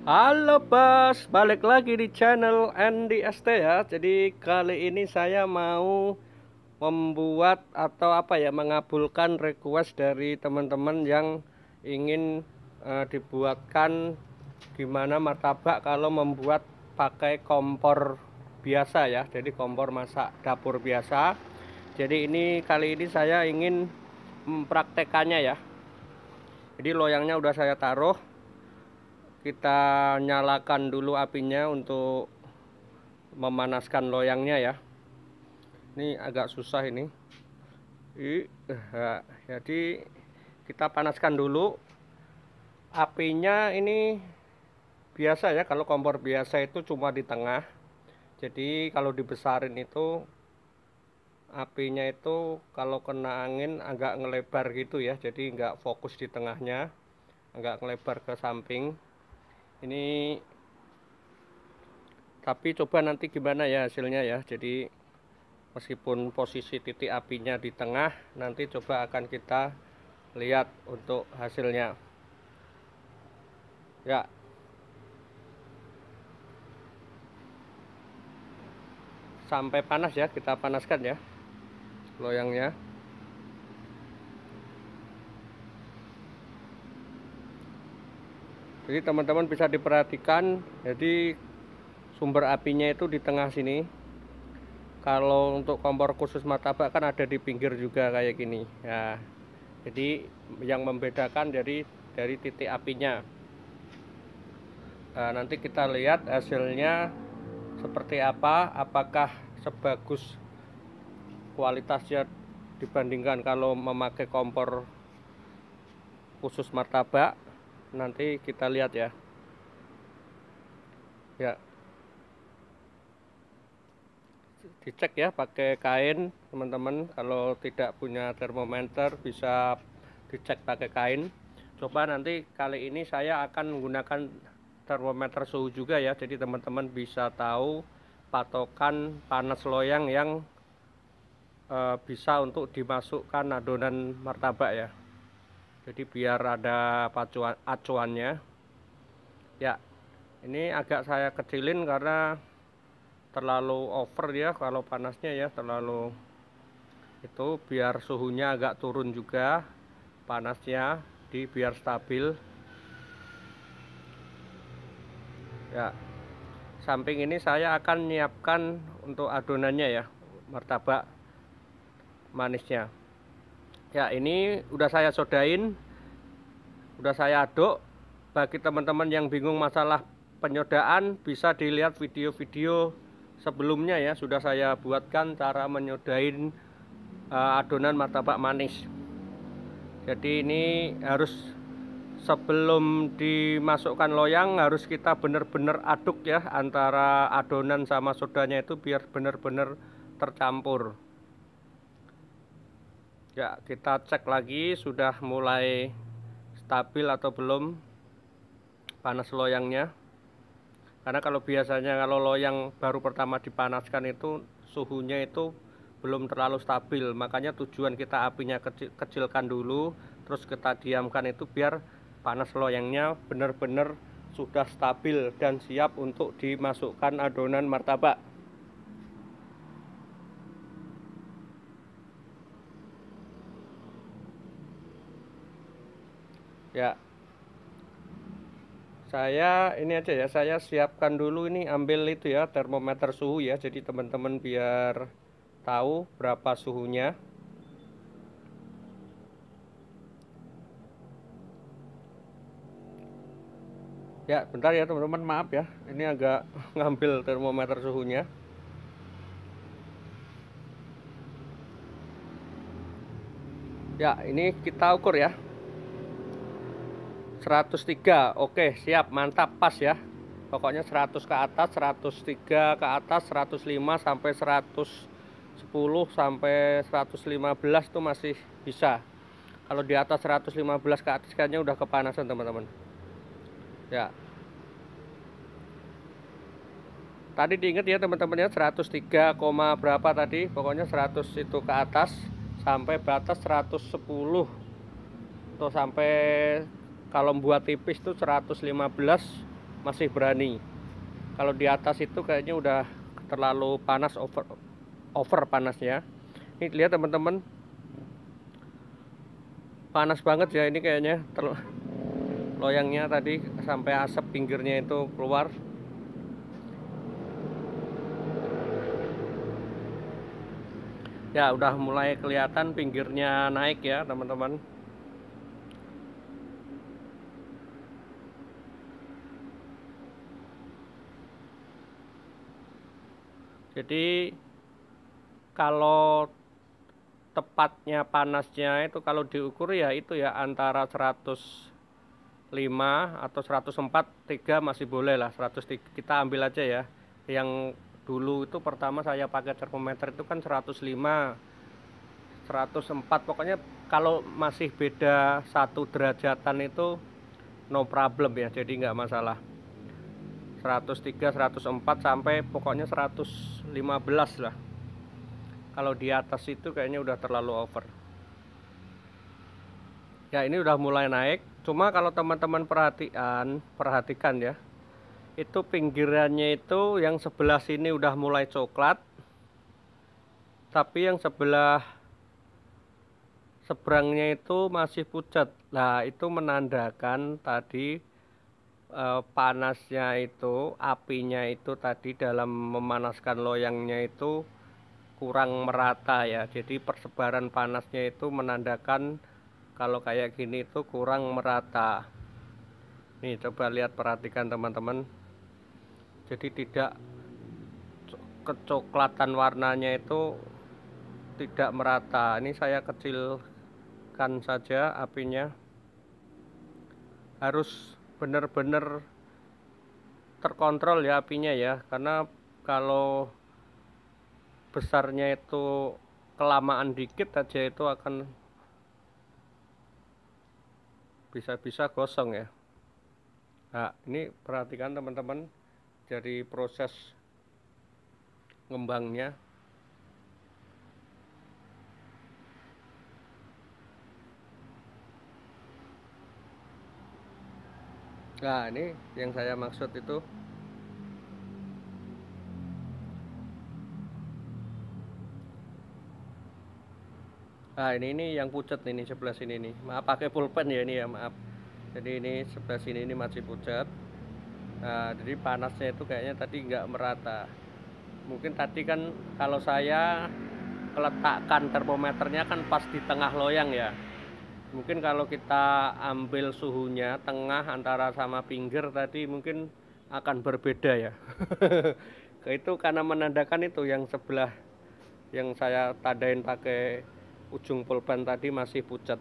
Halo Bas, balik lagi di channel Andy ST ya. Jadi kali ini saya mau membuat atau mengabulkan request dari teman-teman yang ingin dibuatkan gimana martabak kalau membuat pakai kompor biasa ya. Jadi kompor masak dapur biasa. Jadi kali ini saya ingin mempraktekannya ya. Jadi loyangnya udah saya taruh. Kita nyalakan dulu apinya untuk memanaskan loyangnya ya. Ini agak susah ini. Jadi kita panaskan dulu apinya. Ini biasa ya, kalau kompor biasa itu cuma di tengah. Jadi kalau dibesarin itu apinya itu kalau kena angin agak ngelebar gitu ya. Jadi nggak fokus di tengahnya, agak ngelebar ke samping. Ini tapi coba nanti gimana ya hasilnya ya. Jadi meskipun posisi titik apinya di tengah, nanti coba akan kita lihat untuk hasilnya ya. Sampai panas ya, kita panaskan ya loyangnya. Jadi teman-teman bisa diperhatikan, jadi sumber apinya itu di tengah sini. Kalau untuk kompor khusus martabak kan ada di pinggir juga kayak gini ya. Jadi yang membedakan dari titik apinya. Nah, nanti kita lihat hasilnya seperti apa, apakah sebagus kualitasnya dibandingkan kalau memakai kompor khusus martabak. Nanti kita lihat ya. Ya, dicek ya pakai kain teman-teman. Kalau tidak punya termometer bisa dicek pakai kain. Coba nanti kali ini saya akan menggunakan termometer suhu juga ya. Jadi teman-teman bisa tahu patokan panas loyang yang bisa untuk dimasukkan adonan martabak ya. Jadi biar ada acuannya ya. Ini agak saya kecilin karena terlalu over ya kalau panasnya ya, terlalu itu. Biar suhunya agak turun juga, panasnya biar stabil ya. Samping ini saya akan menyiapkan untuk adonannya ya, martabak manisnya ya. Ini udah saya sodain, udah saya aduk. Bagi teman-teman yang bingung masalah penyodaan, bisa dilihat video-video sebelumnya ya, sudah saya buatkan cara menyodain adonan martabak manis. Jadi ini harus sebelum dimasukkan loyang harus kita benar-benar aduk ya, antara adonan sama sodanya itu biar benar-benar tercampur ya. Kita cek lagi sudah mulai stabil atau belum panas loyangnya. Karena kalau biasanya kalau loyang baru pertama dipanaskan itu suhunya itu belum terlalu stabil. Makanya tujuan kita apinya kecilkan dulu, terus kita diamkan itu biar panas loyangnya benar-benar sudah stabil dan siap untuk dimasukkan adonan martabak ya. Saya ini aja ya, saya siapkan dulu ini, ambil itu ya termometer suhu ya. Jadi teman-teman biar tahu berapa suhunya ya. Bentar ya teman-teman, maaf ya, ini agak ngambil termometer suhunya ya. Ini kita ukur ya, 103. Oke, siap, mantap, pas ya. Pokoknya 100 ke atas, 103 ke atas, 105 sampai 110 sampai 115 tuh masih bisa. Kalau di atas 115 ke atas kayaknya udah kepanasan teman-teman ya. Tadi diingat ya teman-teman ya, 103, berapa tadi, pokoknya 100 itu ke atas sampai batas 110 tuh, sampai kalau buat tipis tuh 115 masih berani. Kalau di atas itu kayaknya udah terlalu panas, over panasnya. Ini lihat teman-teman, panas banget ya ini kayaknya. Loyangnya tadi sampai asap pinggirnya itu keluar. Ya udah mulai kelihatan pinggirnya naik ya teman-teman. Jadi kalau tepatnya panasnya itu kalau diukur ya itu ya antara 105 atau 104, 3 masih boleh lah. 103 kita ambil aja ya. Yang dulu itu pertama saya pakai termometer itu kan 105, 104, pokoknya kalau masih beda 1 derajatan itu no problem ya, jadi nggak masalah. 103, 104 sampai pokoknya 115 lah. Kalau di atas itu kayaknya udah terlalu over. Ya ini udah mulai naik. Cuma kalau teman-teman perhatikan ya, itu pinggirannya itu yang sebelah sini udah mulai coklat, tapi yang sebelah seberangnya itu masih pucat. Nah itu menandakan tadi panasnya itu, apinya itu tadi dalam memanaskan loyangnya itu kurang merata ya. Jadi persebaran panasnya itu menandakan kalau kayak gini itu kurang merata. Nih coba lihat, perhatikan teman-teman. Jadi tidak kecoklatan warnanya itu tidak merata. Ini saya kecilkan saja apinya. Harus benar-benar terkontrol ya apinya ya, karena kalau besarnya itu kelamaan dikit aja itu akan bisa-bisa gosong ya. Nah ini perhatikan teman-teman, dari proses ngembangnya. Nah ini yang saya maksud itu. Nah ini yang pucat ini sebelah sini nih. Maaf pakai pulpen ya ini ya, maaf. Jadi ini sebelah sini ini masih pucat. Nah jadi panasnya itu kayaknya tadi nggak merata. Mungkin tadi kan kalau saya letakkan termometernya kan pas di tengah loyang ya. Mungkin kalau kita ambil suhunya tengah antara sama pinggir tadi mungkin akan berbeda ya. Itu karena menandakan itu yang sebelah yang saya tandain pakai ujung pulpen tadi masih pucat.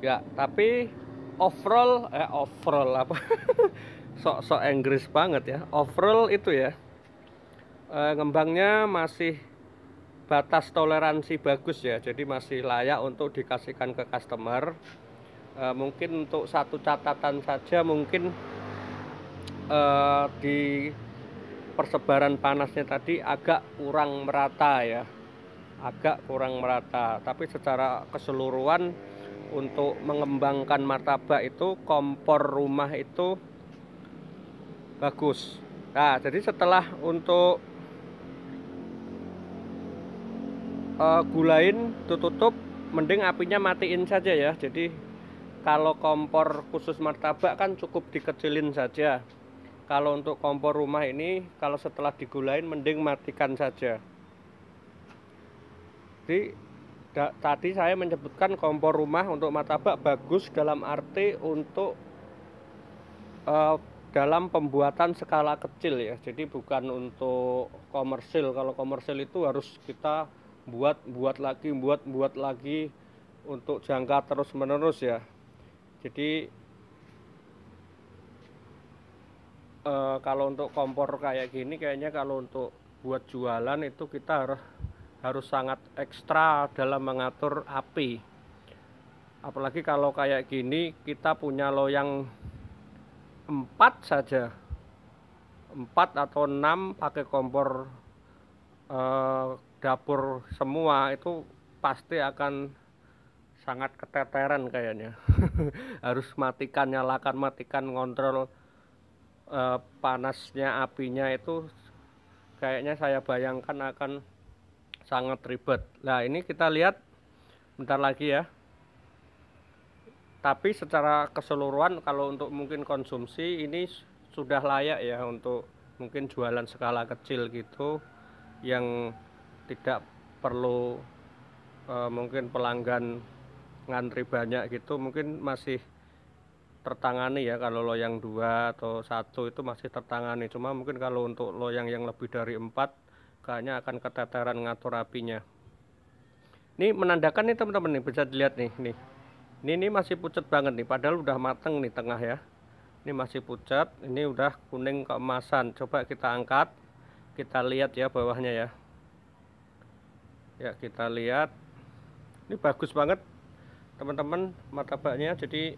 Ya, tapi overall apa? Sok-sok Inggris banget ya. Overall itu ya. Ngembangnya masih batas toleransi bagus ya, jadi masih layak untuk dikasihkan ke customer. Mungkin untuk satu catatan saja, mungkin di persebaran panasnya tadi agak kurang merata ya, agak kurang merata. Tapi secara keseluruhan untuk mengembangkan martabak itu kompor rumah itu bagus. Nah jadi setelah untuk gulain tutup, mending apinya matiin saja ya. Jadi kalau kompor khusus martabak kan cukup dikecilin saja. Kalau untuk kompor rumah ini, kalau setelah digulain mending matikan saja. Jadi tadi saya menyebutkan kompor rumah untuk martabak bagus dalam arti untuk dalam pembuatan skala kecil ya. Jadi bukan untuk komersil. Kalau komersil itu harus kita buat lagi untuk jangka terus menerus ya. Jadi kalau untuk kompor kayak gini kayaknya kalau untuk buat jualan itu kita harus sangat ekstra dalam mengatur api. Apalagi kalau kayak gini kita punya loyang 4 saja, 4 atau 6 pakai kompor dapur semua, itu pasti akan sangat keteteran kayaknya. Harus matikan, nyalakan, matikan, ngontrol panasnya apinya itu kayaknya saya bayangkan akan sangat ribet. Nah, ini kita lihat bentar lagi ya. Tapi secara keseluruhan kalau untuk mungkin konsumsi ini sudah layak ya untuk mungkin jualan skala kecil gitu, yang tidak perlu mungkin pelanggan ngantri banyak gitu, mungkin masih tertangani ya. Kalau loyang 2 atau 1 itu masih tertangani. Cuma mungkin kalau untuk loyang yang lebih dari 4 kayaknya akan keteteran ngatur apinya. Ini menandakan nih teman-teman, nih bisa dilihat nih, ini masih pucat banget nih, padahal udah mateng nih tengah ya. Ini masih pucat, ini udah kuning keemasan. Coba kita angkat, kita lihat ya bawahnya ya. Ya, kita lihat. Ini bagus banget teman-teman martabaknya. Jadi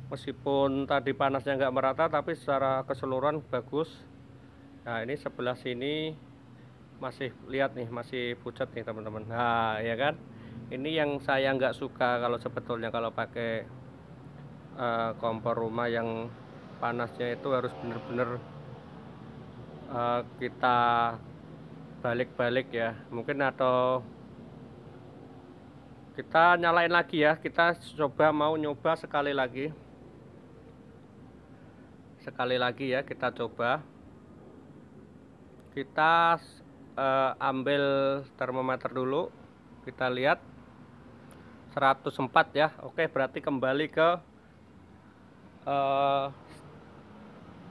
meskipun tadi panasnya nggak merata, tapi secara keseluruhan bagus. Nah, ini sebelah sini masih, lihat nih, masih pucat nih teman-teman. Nah, ya kan, ini yang saya nggak suka kalau sebetulnya kalau pakai kompor rumah yang panasnya itu harus bener-bener kita balik-balik ya. Mungkin atau kita nyalain lagi ya, kita mau nyoba sekali lagi ya, kita coba. Kita ambil termometer dulu, kita lihat 104 ya. Oke, berarti kembali ke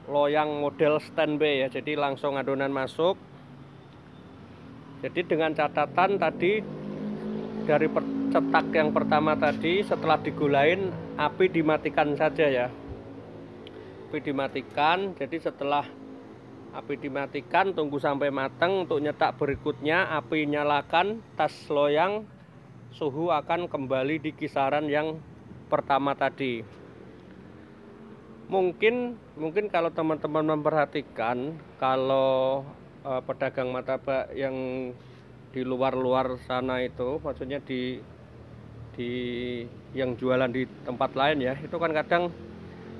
loyang model standby ya, jadi langsung adonan masuk. Jadi dengan catatan tadi dari cetak yang pertama tadi, setelah digulain api dimatikan saja ya, api dimatikan. Jadi setelah api dimatikan, tunggu sampai matang. Untuk nyetak berikutnya api nyalakan, tas loyang, suhu akan kembali di kisaran yang pertama tadi. Mungkin kalau teman-teman memperhatikan, kalau pedagang martabak yang di luar sana itu, maksudnya di yang jualan di tempat lain ya, itu kan kadang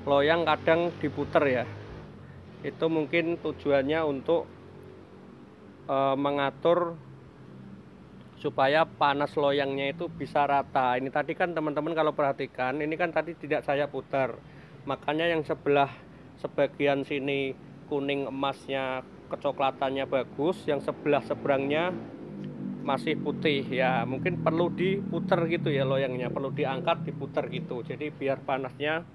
loyang kadang diputer ya. Itu mungkin tujuannya untuk mengatur supaya panas loyangnya itu bisa rata. Ini tadi kan teman-teman kalau perhatikan, ini kan tadi tidak saya putar, makanya yang sebagian sini kuning emasnya, kecoklatannya bagus, yang sebelah seberangnya masih putih ya. Mungkin perlu diputer gitu ya loyangnya, perlu diangkat, diputer gitu, jadi biar panasnya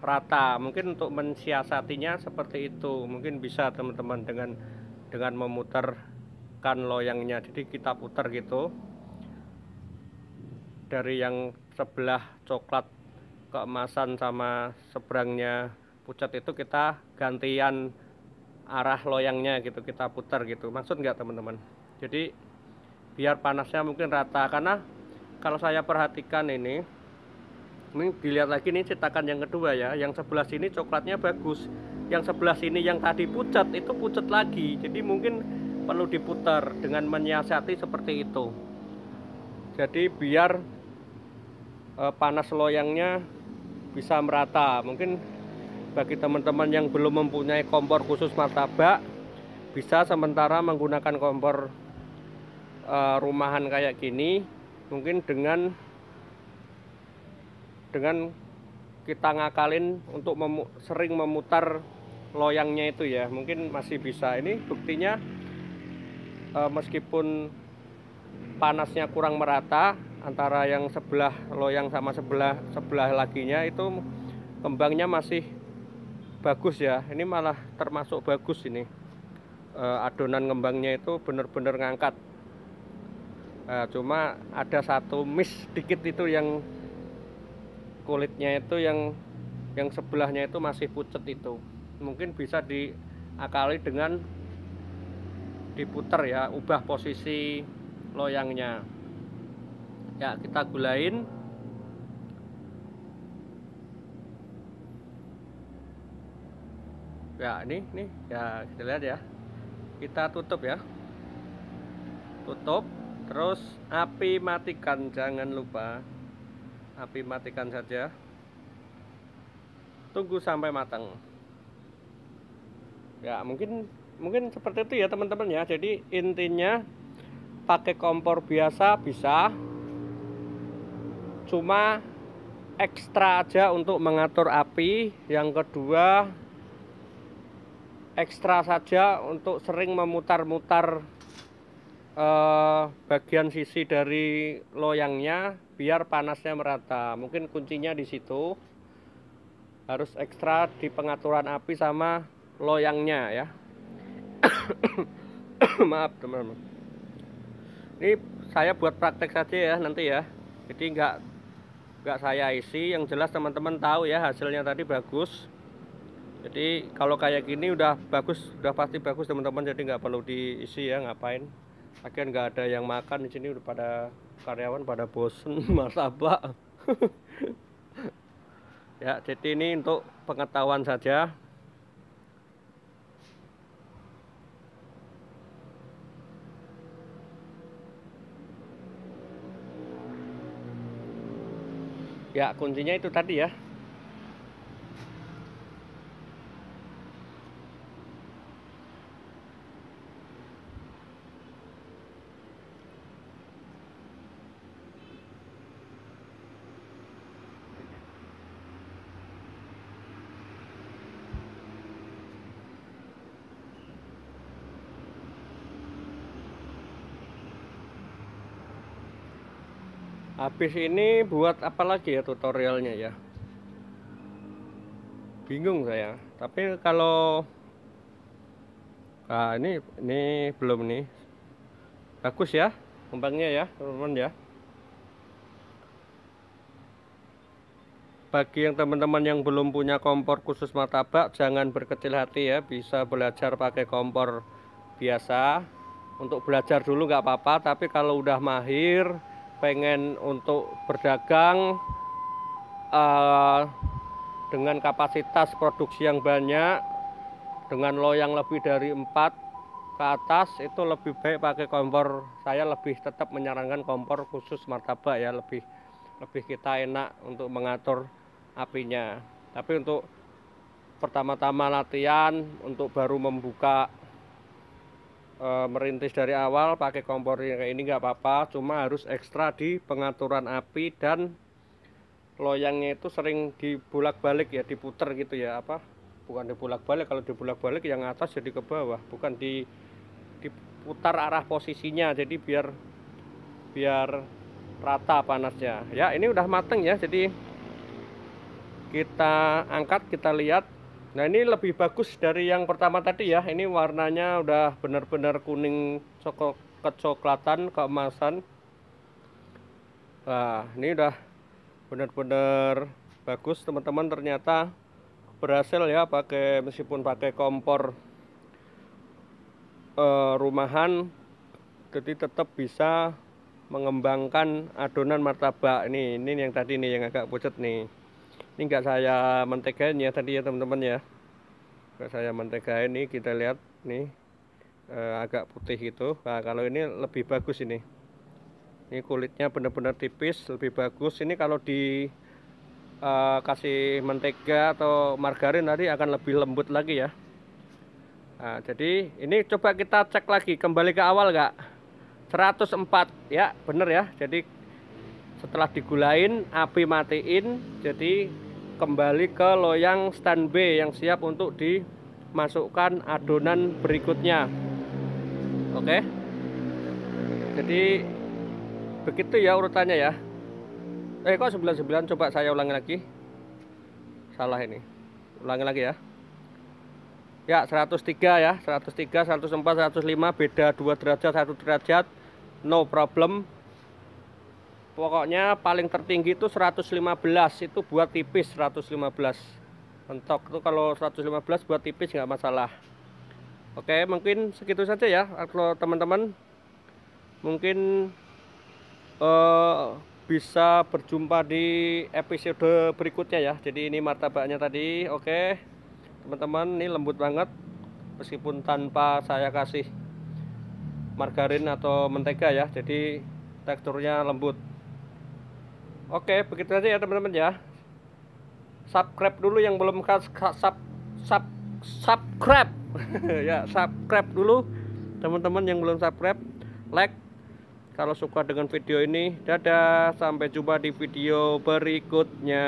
rata. Mungkin untuk mensiasatinya seperti itu, mungkin bisa teman-teman dengan memutarkan loyangnya. Jadi kita putar gitu, dari yang sebelah coklat keemasan sama seberangnya pucat itu kita gantian arah loyangnya gitu, kita putar gitu. Maksud nggak teman-teman? Jadi biar panasnya mungkin rata. Karena kalau saya perhatikan ini dilihat lagi nih cetakan yang kedua ya, yang sebelah sini coklatnya bagus, yang sebelah sini yang tadi pucat itu pucat lagi. Jadi mungkin perlu diputar dengan menyiasati seperti itu. Jadi biar panas loyangnya bisa merata. Mungkin bagi teman-teman yang belum mempunyai kompor khusus martabak, bisa sementara menggunakan kompor rumahan kayak gini. Mungkin dengan kita ngakalin untuk sering memutar loyangnya itu ya, mungkin masih bisa. Ini buktinya meskipun panasnya kurang merata antara yang sebelah loyang sama sebelah laginya, itu kembangnya masih bagus ya. Ini malah termasuk bagus ini, adonan kembangnya itu bener-bener ngangkat. Cuma ada satu miss dikit, itu yang kulitnya itu yang sebelahnya itu masih pucat. Itu mungkin bisa diakali dengan diputar ya, ubah posisi loyangnya ya. Kita gulain ya, ini ya, kita lihat ya, kita tutup ya, tutup. Terus api matikan, jangan lupa api matikan saja. Tunggu sampai matang. Ya, mungkin seperti itu ya teman-teman ya. Jadi intinya pakai kompor biasa bisa, cuma ekstra aja untuk mengatur api. Yang kedua, ekstra saja untuk sering memutar-mutar bagian sisi dari loyangnya biar panasnya merata. Mungkin kuncinya di situ, harus ekstra di pengaturan api sama loyangnya ya. Maaf teman-teman, ini saya buat praktek saja ya nanti ya, jadi nggak saya isi. Yang jelas teman-teman tahu ya, hasilnya tadi bagus. Jadi kalau kayak gini udah bagus, udah pasti bagus teman-teman, jadi nggak perlu diisi ya, ngapain. Lagian nggak ada yang makan di sini, udah pada karyawan pada bosen martabak. Ya, jadi ini untuk pengetahuan saja. Ya, kuncinya itu tadi ya. Habis ini buat apa lagi ya tutorialnya ya? Bingung saya. Tapi kalau ini belum nih. Bagus ya kembangnya ya, teman-teman ya. Bagi yang teman-teman yang belum punya kompor khusus martabak, jangan berkecil hati ya, bisa belajar pakai kompor biasa. Untuk belajar dulu nggak apa-apa, tapi kalau udah mahir, pengen untuk berdagang dengan kapasitas produksi yang banyak, dengan loyang lebih dari 4 ke atas, itu lebih baik pakai kompor. Saya lebih tetap menyarankan kompor khusus martabak ya, lebih kita enak untuk mengatur apinya. Tapi untuk pertama-tama latihan, untuk baru membuka merintis dari awal, pakai kompor yang kayak ini nggak apa-apa, cuma harus ekstra di pengaturan api, dan loyangnya itu sering dibolak-balik ya, diputer gitu ya, bukan dibolak-balik. Kalau dibolak-balik yang atas jadi ke bawah, bukan diputar arah posisinya, jadi biar rata panasnya ya. Ini udah mateng ya, jadi kita angkat, kita lihat. Nah, ini lebih bagus dari yang pertama tadi ya. Ini warnanya udah benar-benar kuning kecoklatan, keemasan. Nah, ini udah benar-benar bagus teman-teman. Ternyata berhasil ya, meskipun pakai kompor rumahan, jadi tetap bisa mengembangkan adonan martabak. Ini yang tadi nih, yang agak pucat nih. Ini enggak saya mentegain ya tadi ya teman-teman ya. Enggak saya mentegain, nih kita lihat nih agak putih gitu. Nah, kalau ini lebih bagus ini. Ini kulitnya benar-benar tipis, lebih bagus. Ini kalau di kasih mentega atau margarin tadi akan lebih lembut lagi ya. Nah, jadi ini coba kita cek lagi, kembali ke awal enggak? 104 ya, bener ya. Jadi setelah digulain, api matiin, jadi kembali ke loyang standby yang siap untuk dimasukkan adonan berikutnya. Oke, jadi begitu ya urutannya ya. Kok 99, coba saya ulangi lagi, salah ini, ulangi lagi ya. Ya, 103 ya, 103, 104, 105, beda 2 derajat, 1 derajat, no problem. Pokoknya paling tertinggi itu 115, itu buat tipis. 115 mentok itu, kalau 115 buat tipis nggak masalah. Oke, mungkin segitu saja ya. Kalau teman-teman mungkin bisa berjumpa di episode berikutnya ya. Jadi ini martabaknya tadi. Oke teman-teman, ini lembut banget meskipun tanpa saya kasih margarin atau mentega ya, jadi teksturnya lembut. Oke, begitu aja ya teman-teman ya. Subscribe dulu yang belum subscribe ya, subscribe dulu teman-teman yang belum subscribe, like kalau suka dengan video ini. Dadah, sampai jumpa di video berikutnya.